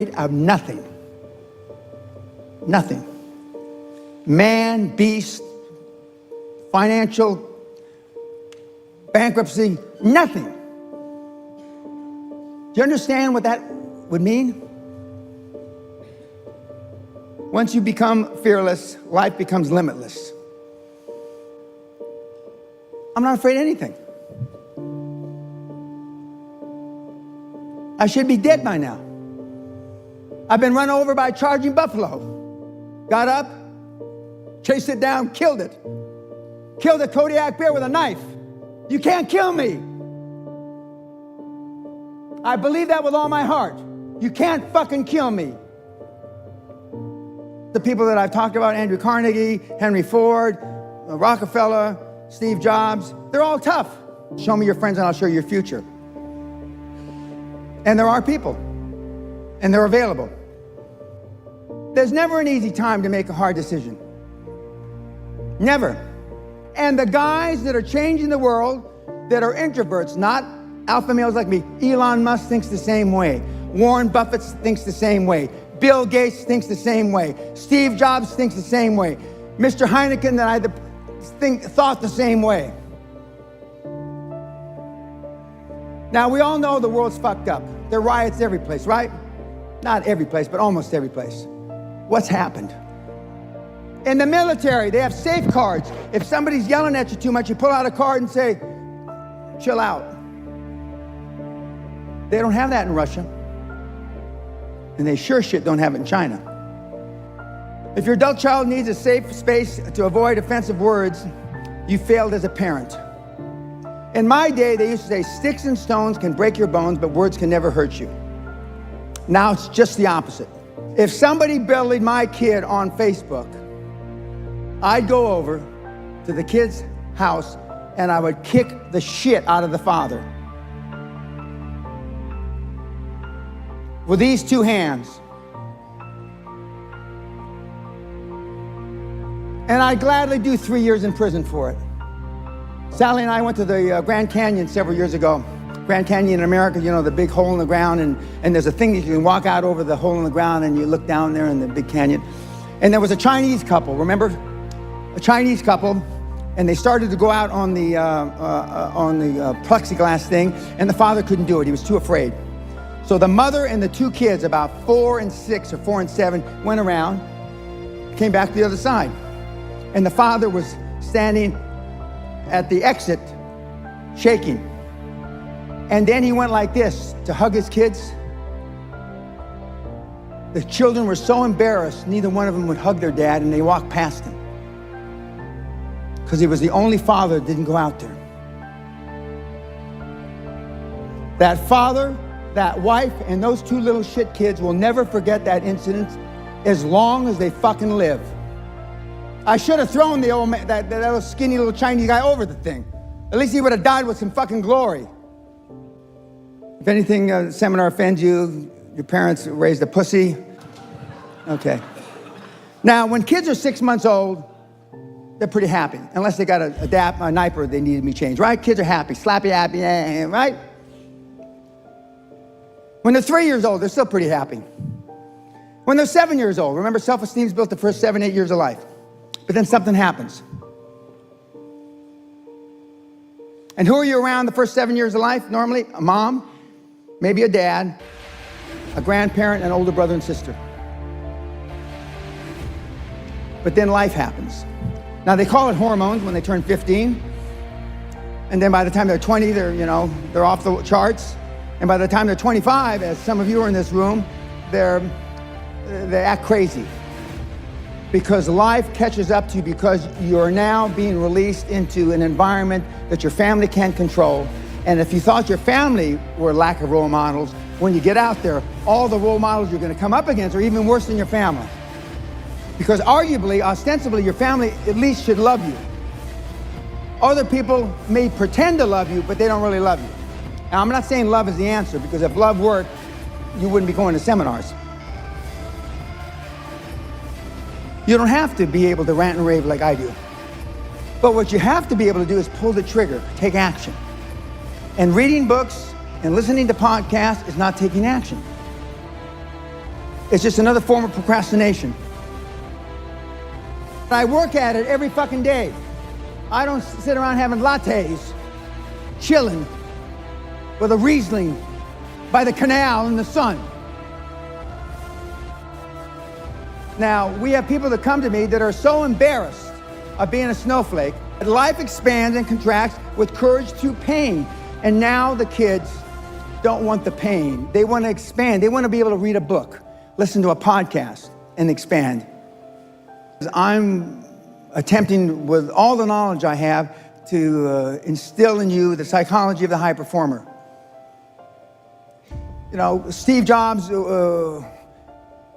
of nothing. Nothing. Man, beast, financial bankruptcy, nothing. Do you understand what that would mean? Once you become fearless, life becomes limitless. I'm not afraid of anything. I should be dead by now. I've been run over by a charging buffalo. Got up, chased it down, killed it. Killed a Kodiak bear with a knife. You can't kill me. I believe that with all my heart. You can't fucking kill me. The people that I've talked about, Andrew Carnegie, Henry Ford, Rockefeller, Steve Jobs, they're all tough. Show me your friends and I'll show you your future. And there are people, and they're available. There's never an easy time to make a hard decision. Never. And the guys that are changing the world, that are introverts, not alpha males like me, Elon Musk thinks the same way. Warren Buffett thinks the same way. Bill Gates thinks the same way. Steve Jobs thinks the same way. Mr. Heineken and I thought the same way. Now, we all know the world's fucked up. There are riots every place, right? Not every place, but almost every place. What's happened? In the military, they have safeguards. If somebody's yelling at you too much, you pull out a card and say, chill out. They don't have that in Russia. And they sure shit don't have it in China. If your adult child needs a safe space to avoid offensive words, you failed as a parent. In my day, they used to say, sticks and stones can break your bones, but words can never hurt you. Now it's just the opposite. If somebody bullied my kid on Facebook, I'd go over to the kid's house and I would kick the shit out of the father. With these two hands. And I'd gladly do 3 years in prison for it. Sally and I went to the Grand Canyon several years ago. Grand Canyon in America, you know, the big hole in the ground, and there's a thing that you can walk out over the hole in the ground and you look down there in the big canyon. And there was a Chinese couple, remember? A Chinese couple, and they started to go out on the plexiglass thing, and the father couldn't do it. He was too afraid. So the mother and the two kids, about 4 and 6 or 4 and 7, went around, came back to the other side. And the father was standing at the exit, shaking. And then he went like this to hug his kids. The children were so embarrassed, neither one of them would hug their dad, and they walked past him. Because he was the only father that didn't go out there. That father, that wife, and those two little shit kids will never forget that incident as long as they fucking live. I should have thrown the old man, that little skinny little Chinese guy over the thing. At least he would have died with some fucking glory. If anything, seminar offends you, your parents raised a pussy. Okay. Now, when kids are 6 months old, they're pretty happy, unless they got a diaper they needed me changed, right? Kids are happy, slappy happy, right? When they're 3 years old, they're still pretty happy. When they're 7 years old, remember, self-esteem is built the first 7, 8 years of life. But then something happens. And who are you around the first 7 years of life? Normally, a mom, maybe a dad, a grandparent, an older brother and sister. But then life happens. Now, they call it hormones when they turn 15. And then by the time they're 20, they're off the charts. And by the time they're 25, as some of you are in this room, they act crazy. Because life catches up to you, because you're now being released into an environment that your family can't control. And if you thought your family were a lack of role models, when you get out there, all the role models you're going to come up against are even worse than your family. Because arguably, ostensibly, your family at least should love you. Other people may pretend to love you, but they don't really love you. Now, I'm not saying love is the answer, because if love worked, you wouldn't be going to seminars. You don't have to be able to rant and rave like I do. But what you have to be able to do is pull the trigger, take action. And reading books and listening to podcasts is not taking action. It's just another form of procrastination. I work at it every fucking day. I don't sit around having lattes, chilling with a Riesling by the canal in the sun. Now, we have people that come to me that are so embarrassed of being a snowflake that life expands and contracts with courage through pain. And now the kids don't want the pain. They want to expand. They want to be able to read a book, listen to a podcast, and expand. I'm attempting with all the knowledge I have to instill in you the psychology of the high performer. You know, Steve Jobs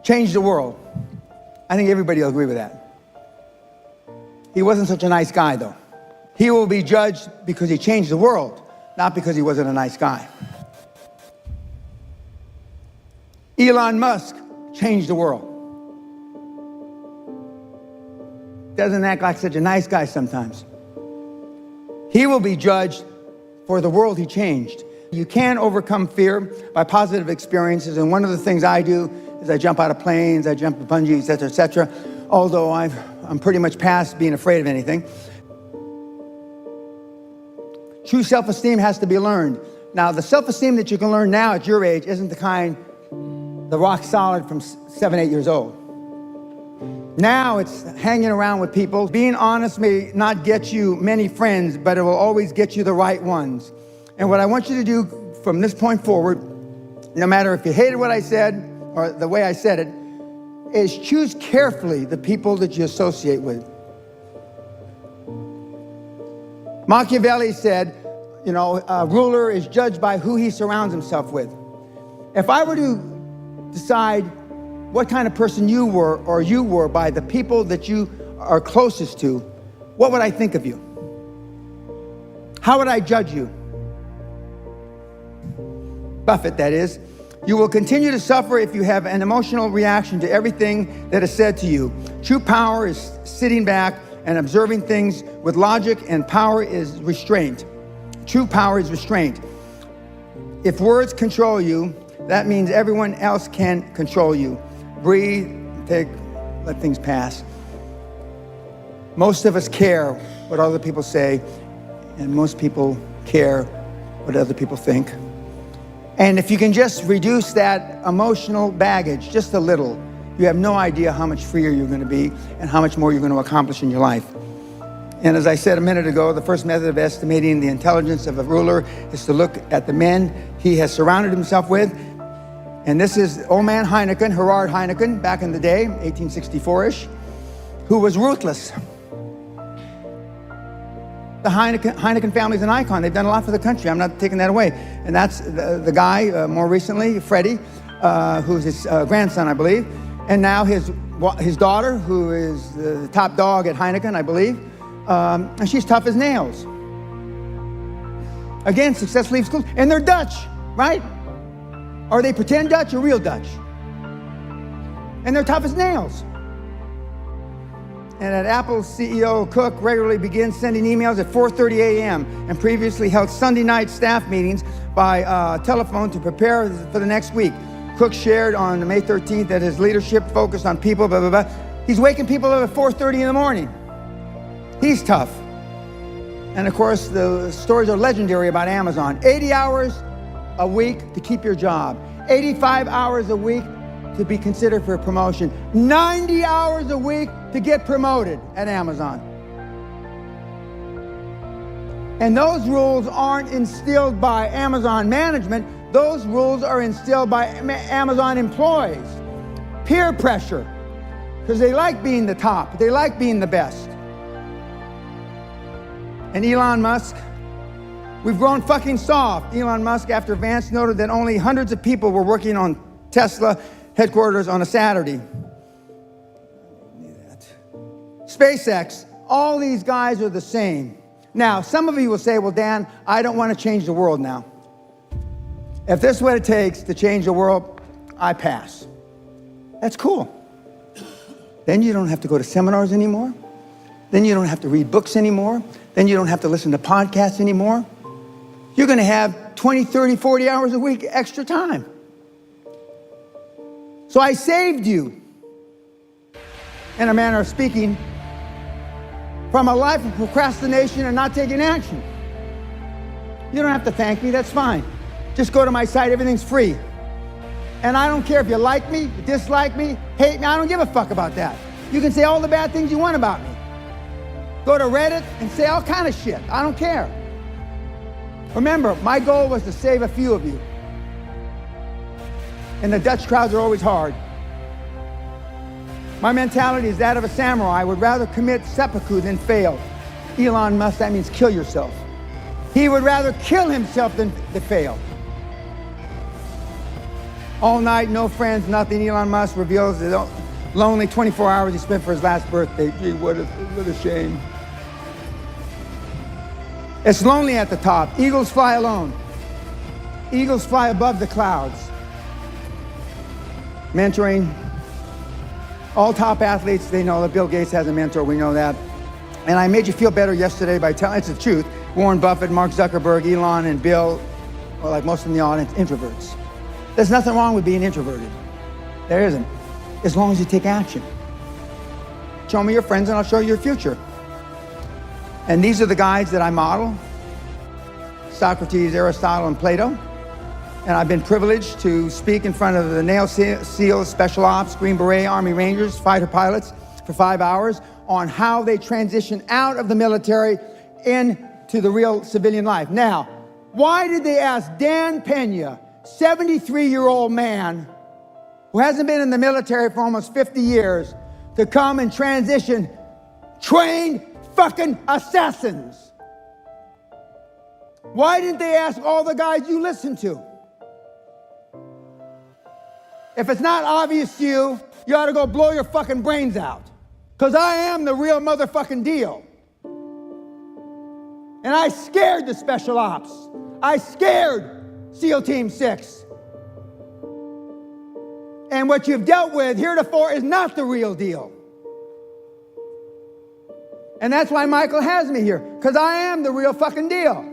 changed the world. I think everybody will agree with that. He wasn't such a nice guy, though. He will be judged because he changed the world, not because he wasn't a nice guy. Elon Musk changed the world. Doesn't act like such a nice guy sometimes. He will be judged for the world he changed. You can overcome fear by positive experiences, and one of the things I do is I jump out of planes, I jump bungee, et cetera, although I'm pretty much past being afraid of anything. True self-esteem has to be learned. Now, the self-esteem that you can learn now at your age isn't the kind, the rock solid from 7, 8 years old. Now it's hanging around with people. Being honest may not get you many friends, but it will always get you the right ones. And what I want you to do from this point forward, no matter if you hated what I said or the way I said it, is choose carefully the people that you associate with. Machiavelli said, you know, a ruler is judged by who he surrounds himself with. If I were to decide what kind of person you were by the people that you are closest to, what would I think of you? How would I judge you? Buffett, that is. You will continue to suffer if you have an emotional reaction to everything that is said to you. True power is sitting back and observing things with logic, and power is restraint. True power is restraint. If words control you, that means everyone else can control you. Breathe, let things pass. Most of us care what other people say, and most people care what other people think. And if you can just reduce that emotional baggage just a little, you have no idea how much freer you're going to be and how much more you're going to accomplish in your life. And as I said a minute ago, the first method of estimating the intelligence of a ruler is to look at the men he has surrounded himself with. And this is old man Heineken, Gerard Heineken, back in the day, 1864-ish, who was ruthless. The Heineken family is an icon. They've done a lot for the country. I'm not taking that away. And that's the guy, more recently, Freddie, who's his grandson, I believe. And now his daughter, who is the top dog at Heineken, I believe. And she's tough as nails. Again, successfully in school. And they're Dutch, right? Or they pretend Dutch or real Dutch. And they're tough as nails. And at Apple, CEO Cook regularly begins sending emails at 4:30 a.m. and previously held Sunday night staff meetings by telephone to prepare for the next week. Cook shared on May 13th that his leadership focused on people, blah, blah, blah. He's waking people up at 4:30 in the morning. He's tough. And of course, the stories are legendary about Amazon. 80 hours a week to keep your job. 85 hours a week to be considered for a promotion. 90 hours a week to get promoted at Amazon. And those rules aren't instilled by Amazon management. Those rules are instilled by Amazon employees. Peer pressure, because they like being the top. They like being the best. And Elon Musk, we've grown fucking soft. Elon Musk, after Vance noted that only hundreds of people were working on Tesla headquarters on a Saturday. SpaceX, all these guys are the same. Now, some of you will say, well, Dan, I don't want to change the world now. If this is what it takes to change the world, I pass. That's cool. Then you don't have to go to seminars anymore. Then you don't have to read books anymore. Then you don't have to listen to podcasts anymore. You're going to have 20, 30, 40 hours a week extra time. So I saved you, in a manner of speaking, from a life of procrastination and not taking action. You don't have to thank me, that's fine. Just go to my site, everything's free. And I don't care if you like me, dislike me, hate me, I don't give a fuck about that. You can say all the bad things you want about me. Go to Reddit and say all kind of shit, I don't care. Remember, my goal was to save a few of you. And the Dutch crowds are always hard. My mentality is that of a samurai. I would rather commit seppuku than fail. Elon Musk, that means kill yourself. He would rather kill himself than fail. All night, no friends, nothing. Elon Musk reveals the lonely 24 hours he spent for his last birthday. Gee, what a shame. It's lonely at the top. Eagles fly alone. Eagles fly above the clouds. Mentoring. All top athletes, they know that Bill Gates has a mentor, we know that. And I made you feel better yesterday by telling, it's the truth, Warren Buffett, Mark Zuckerberg, Elon, and Bill, well, like most of the audience, introverts. There's nothing wrong with being introverted. There isn't, as long as you take action. Show me your friends and I'll show you your future. And these are the guys that I model: Socrates, Aristotle, and Plato. And I've been privileged to speak in front of the Nail SEALs, Special Ops, Green Beret, Army Rangers, fighter pilots for 5 hours on how they transition out of the military into the real civilian life. Now, why did they ask Dan Pena, 73-year-old man who hasn't been in the military for almost 50 years, to come and transition trained fucking assassins? Why didn't they ask all the guys you listen to? If it's not obvious to you, you ought to go blow your fucking brains out. Because I am the real motherfucking deal. And I scared the Special Ops. I scared SEAL Team 6. And what you've dealt with heretofore is not the real deal. And that's why Michael has me here, because I am the real fucking deal.